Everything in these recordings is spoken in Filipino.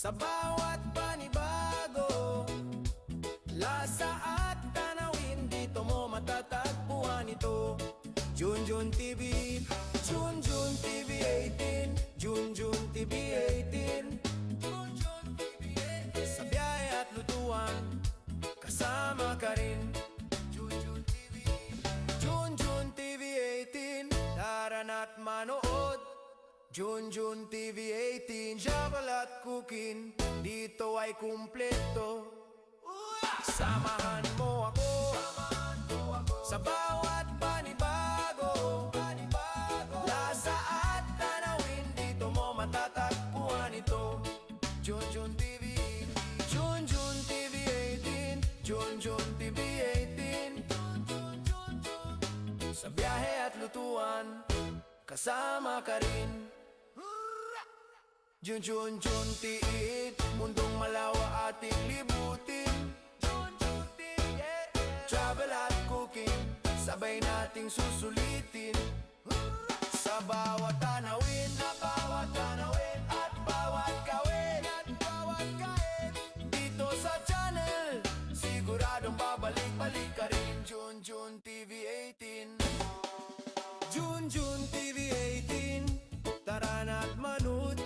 Sa bawat panibago, lasa at tanawin, dito mo matatagpuan ito. Junjun TV, Junjun TV 18, Junjun TV 18, Junjun TV 18. Sa biyahe at lutuan, kasama ka rin. Junjun TV, Junjun TV 18, tara na't manood. Junjun TV 18, chocolate cooking, dito ay kumpleto. Samahan mo ako sa bawat panibago, lasa at tanawin, dito mo matatagpuan ito. Junjun TV, Junjun TV 18, Junjun TV 18. Sa biyahe at lutuan, kasama ka rin. Junjun tiit, mundong malawa ating libutin. Junjun tiit, travel at cooking, sabay nating susulitin. Sa bawat tanawin, at bawat kawin, dito sa channel, siguradong babalik-balik ka rin. Junjun TV 18, Junjun TV 18, tara na't manood.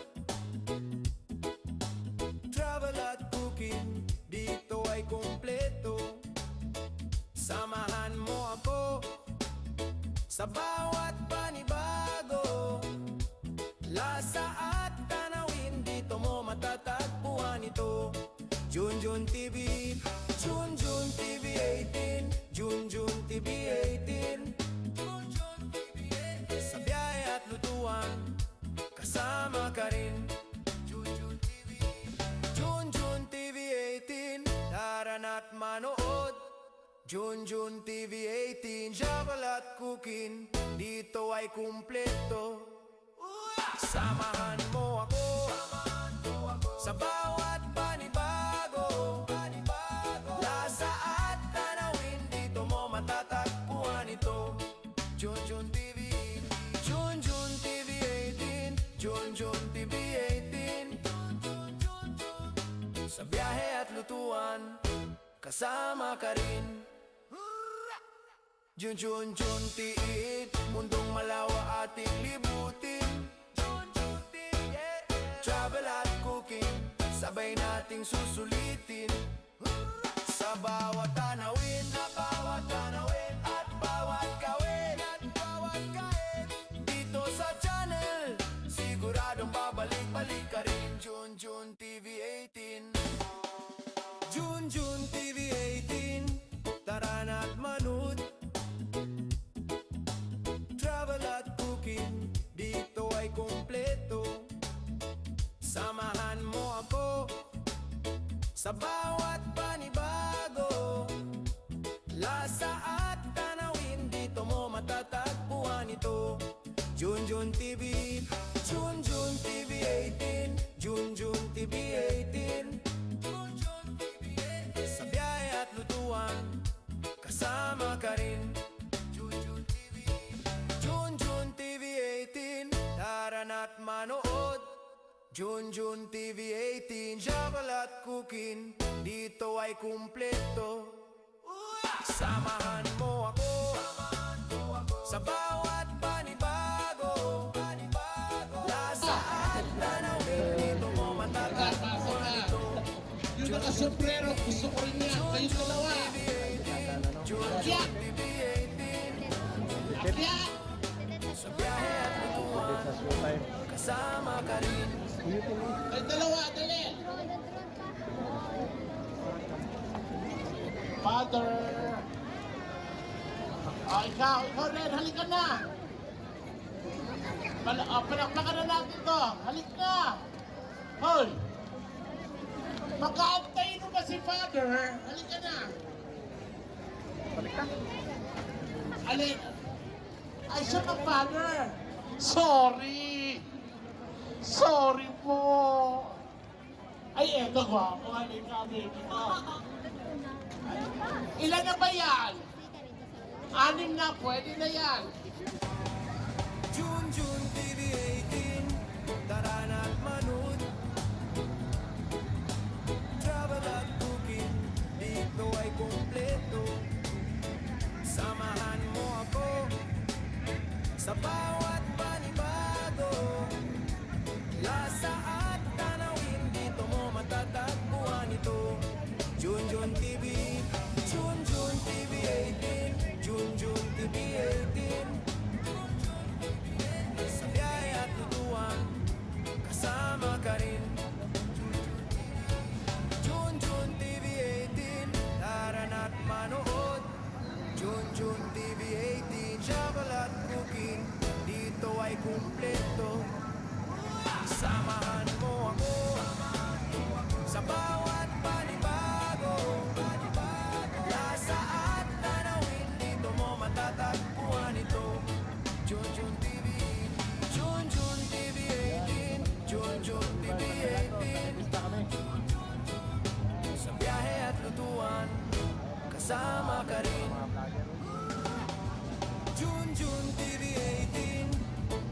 Travel at cooking, dito ay kumpleto. Samahan mo ako sa bawat panibago, lasa at tanawin, dito mo matatagpuan ito. Junjun TV, Junjun TV 18, Junjun TV 18, Junjun TV 18. Sa biyahe at lutuan, kasama ka rin. Junjun TV, Junjun TV 18, tara na't manood. Junjun TV 18, chocolate cooking, dito ay kumpleto. Samahan mo ako sa bawat panibago, lasa at tanawin, dito mo matatagpuan ito. Junjun TV, Junjun TV 18, Junjun TV 18. Sa biyahe at lutuan, kasama ka rin. Junjun tiit, mundong malawa ating libutin. Junjun tiit, travel at cooking, sabay nating susulitin. Sa bawat tanawin, at bawat kawin, dito sa channel, siguradong babalik-balik ka rin. Junjun TV 18, Junjun TV 18, tara na't manood. Travel at cooking, dito ay kumpleto. Samahan mo ako sa bawat panibago, lasa at tanawin, dito mo matatagpuan ito. Junjun TV, Junjun TV 18, Junjun TV 18, Junjun TV 18. Sa biyahe at lutuan, kasama ka rin. Junjun TV, Junjun TV 18, tara na't manood. Junjun TV 18, chocolate cooking, dito ay kumpleto. Samahan mo ako sa bawat panibago, lasa at tanawin, dito mo matatagpuan ito. Yung nakasombrero, gusto ko rin yan. Kayong dalawa. Junjun TV 18, Akyat! sa biyahe at lutuan, kasama ka rin. Ay, dalawa, dali! Father! Ikaw rin, halika na! Palakpakan na natin to! Halik na! Hoy! Makaantayin mo ba si Father? Halika na! Halik ka? Alin? Ay, siya ka, Father! Sorry! Sorry po! Ay, eto ko. Halika, baby ko. Ilan na ba yan? 6 na, pwede na yan. Junjun TV 18, tara na't manood. kumpleto. Samahan mo ako sa bawat panibago. Lasa at tanawin, dito mo matatagpuan ito. Junjun TV, Junjun TV 18, Junjun TV 18. Bista kami. Sa biyahe at lutuan, kasama ka rin. Junjun TV 18,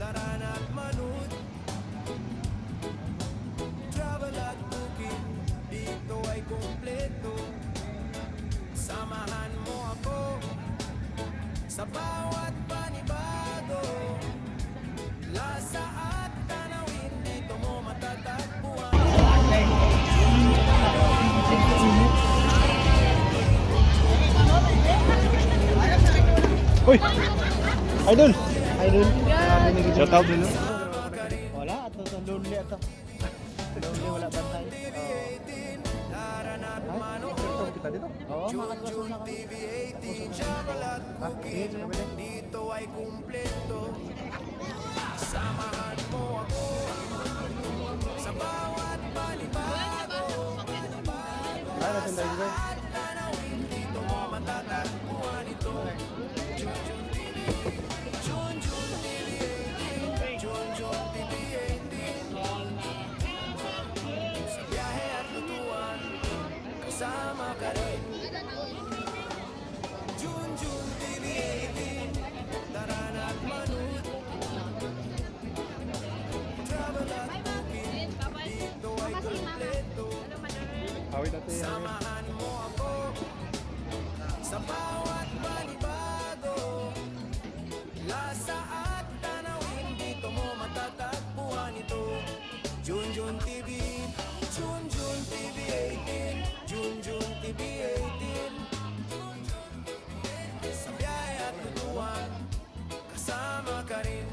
daran at manood. Travel at booking, dito ay kumpleto. Samahan mo ako sa bawat panibago. Lasa at tanawin, dito mo matatagpuan. Uy! Idol! Idol. Shout out din, no? Wala, ato sa lonely ato. Lonely, wala bantay. Shout kita dito. Oo, makatwasan na kami. TV 18, chocolate cookie, dito ay kumpleto. Samahan mo ako sa bawat panibago. Ano sa tayo dito? At tanawin, dito mo matatagpuan ito. Junjun TV, Junjun TV 18, Junjun TV 18. Sa biyahe at lutuan, kasama ka rin. Junjun TV 18, daran at manood. Travel at booking, dito ay kumpleto. Awit natin. Samahan mo ako sa bawat panibago. Lasa at tanawin, dito mo matatagpuan ito. Junjun TV, Junjun TV 18, Junjun TV 18. Sa biyahe at lutuan, kasama ka rin.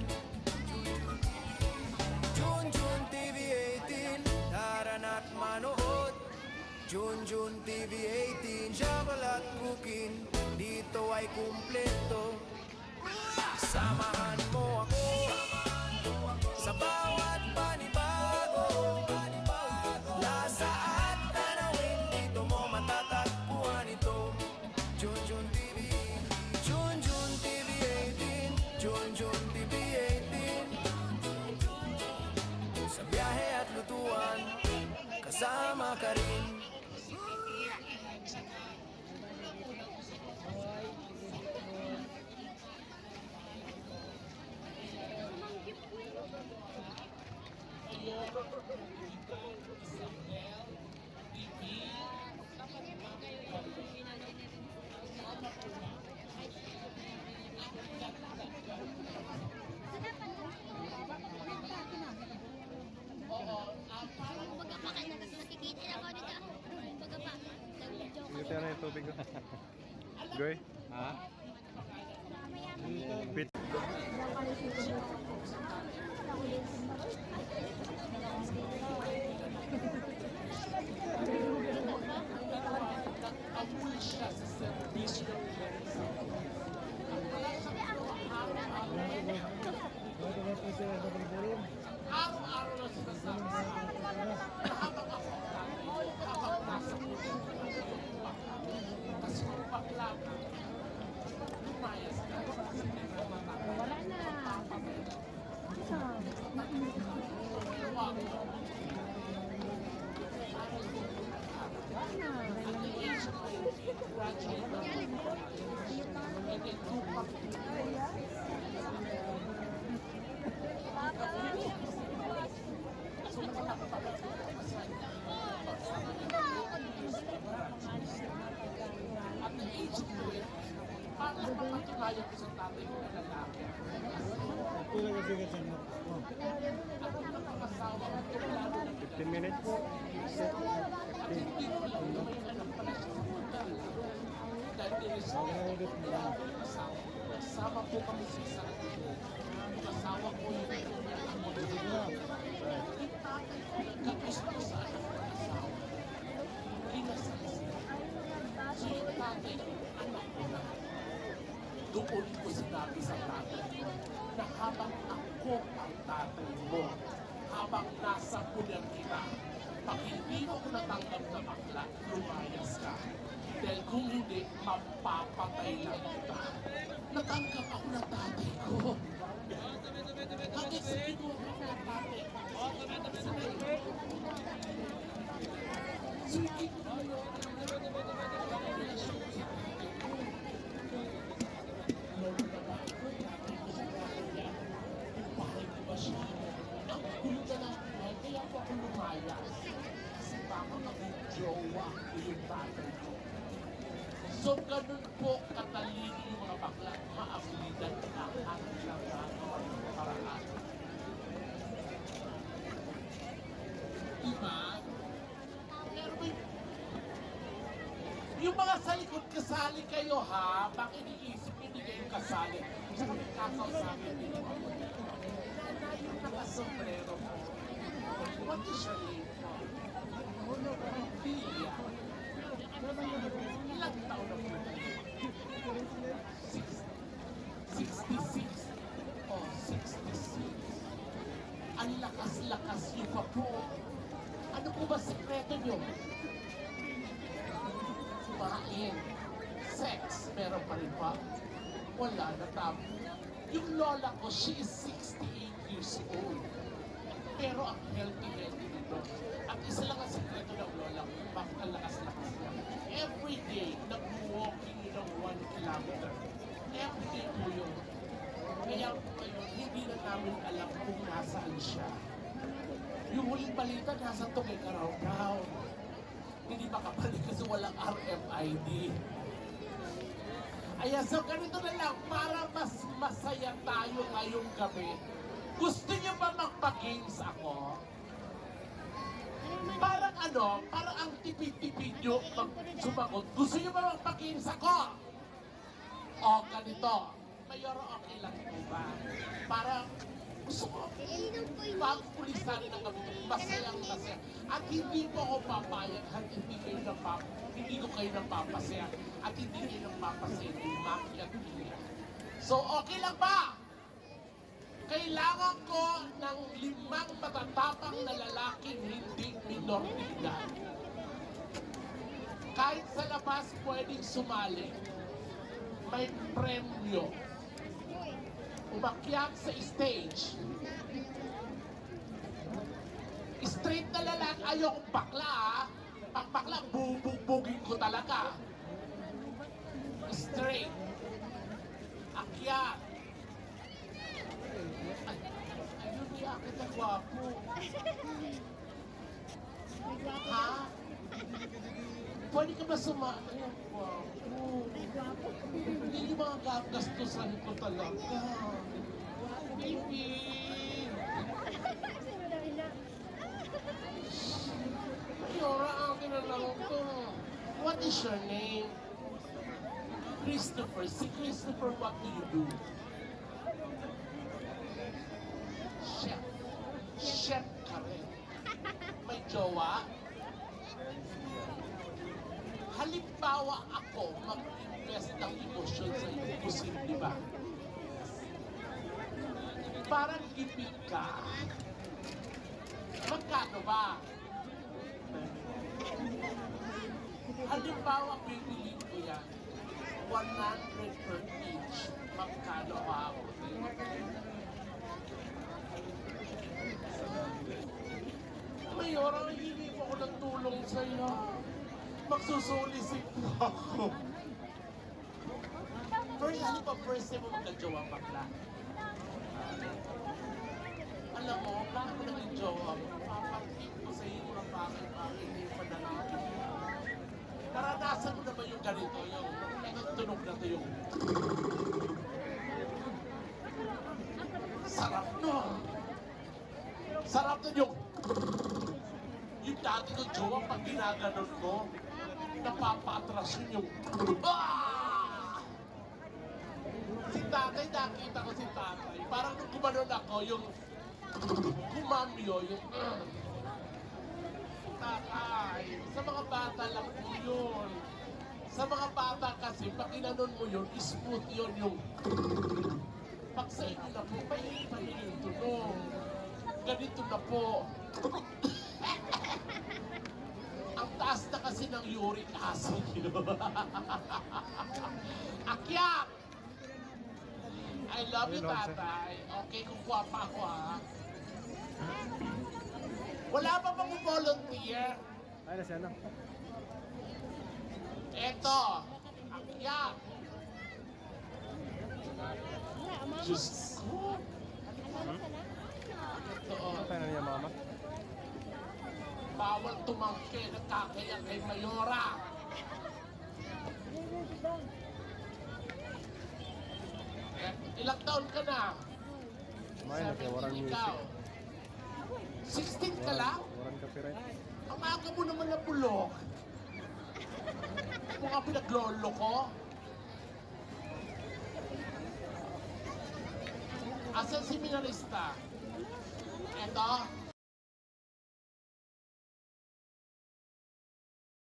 Junjun TV 18, daran at manood. Junjun TV 18, chocolate cooking, dito ay kumpleto. Samahan mo ako sa bawat panibago. Lasa at tanawin, dito mo matatagpuan ito. Junjun TV, Junjun TV 18, Junjun TV 18. Sa biyahe at lutuan, kasama ka rin. Baga pa kayo nakikita na ako dito. Baga pa. Nag-joke Ito na yung tubig ko. Goy? Ha? Pit. Pila ka sigat sa mo. 15 minutes. 15. Sama po kami sa isang asawa ko yung kagusto sa asawa. Kinasal sila. So yung tatay, anak ko na. Doon ko sinabi sa tatay na habang ako ako ang tatay mo habang nasa punan kita. Pag hindi mo ko natanggap na bakla, lumayas ka. Dahil kung hindi, mapapatay lang kita. Natanggap ako ng tatay ko. Hanggang sa kinuha ko ng tatay ko. So, hindi ko naman yung relasyon ko sa tatay ko. Lolo na ba ako? Tatay ko sa tatay niya. Bakit ko ba siya? Ang gulo na lang buhay, kaya po ako lumayas. Kasi baka maging jowa ko yung tatay ko. So, ganun po katalino yung mga bakla. Maabulidan ang kanilang paraan. Diba? Pero may... Yung mga sa likod, kasali kayo ha? Bakit iniisip hindi kayo kasali? Tsaka may kakausapin din mo ako. Nana, yung nakasombrero mo. What is your name po? Pia. Ilang taon na po? 66. Oh, 66. Ang lakas-lakas niyo pa po. Ano po ba sekreto niyo? Kumain. Sex. Meron pa rin ba? Wala na tamo. Yung lola ko, she is 68 years old. Pero ang healthy nito. At isa lang ang sekreto ng lola ko, bakit ang lakas-lakas niya. Every day, nag-walking yun ng 1 kilometer. Every day po yun. Kaya ngayon, hindi na namin alam kung nasaan siya. Yung huling balita, nasa Tuguegarao daw. Hindi makabalik kasi walang RFID. Ayan, so ganito na lang, para mas masaya tayo ngayong gabi. Gusto niyo ba magpa-games ako? Parang ano, parang ang tipid-tipid nyo sumagot. Gusto niyo ba magpa-games ako? O, ganito. Mayor, okay lang po ba? Parang gusto ko pagpulisan ng gabi. Masayang masaya. At hindi po ako papayag at hindi ko kayo napapasaya. At hindi kayo napapasaya ni Maki at Pia. So, okay lang ba? Kailangan ko ng 5 matatapang na lalaking hindi minor de edad. Kahit sa labas pwedeng sumali, may premyo. Umakyat sa stage. Straight na lalaki, ayokong bakla ha. Pag bakla, bubugbugin ko talaga. Straight. Akyat. Ayun, di akit ang gwapo. Ha? Pwede ka ba ayun, gwapo. Hindi yung mga gagastusan ko talaga. Baby! Yora, akin na lang ito. What is your name? Christopher. Si Christopher, what do you do? Chef. Chef ka rin. May jowa? Halimbawa ako mag-invest ng emosyon sa iyo, posible ba? Parang gipit ka. Magkano ba? Halimbawa, bibilin ko yan. 100 per each. Magkano ako din? Mayor, hindi po ako ng tulong sa'yo. Magsusulisit po ako. First time mo magka-jowa bakla. Alam mo, bakit ko naging jowa mo? Papatik ko sa iyo ng bakit hindi pa nalaki. Naranasan mo na ba yung ganito? Yung tunog na to yung... Sarap nun! Sarap nun yung... Yung dati ng jowa, pag ginaganon ko, napapatras yun yung... Ah! Si tatay, nakita ko si tatay. Parang nung gumanon ako, yung... Kumamyo, yung... Tatay, sa mga bata lang po yun. Sa mga bata kasi, pag inanon mo yun, smooth yun yung... Pag pag sa inyo na po, may iba yung tunog. Ganito na po. Ang taas na kasi ng uric acid yun. Akyat! I love you, tatay. Okay, kukuha pa ako, ha? Wala pa bang volunteer? Ay, na siya na. Eto, akyat. Diyos ko. Ito, oh. Ano tayo na niya, mama? Bawal tumangke, nagkakaya kay Mayora. Ilang taon ka na? Kumain na siya, 17 warang music. ikaw. 16 ka lang? Warang copyright. Ang aga mo naman na bulok. Mukha pinaglolo ko. Asan si Minarista? Eto.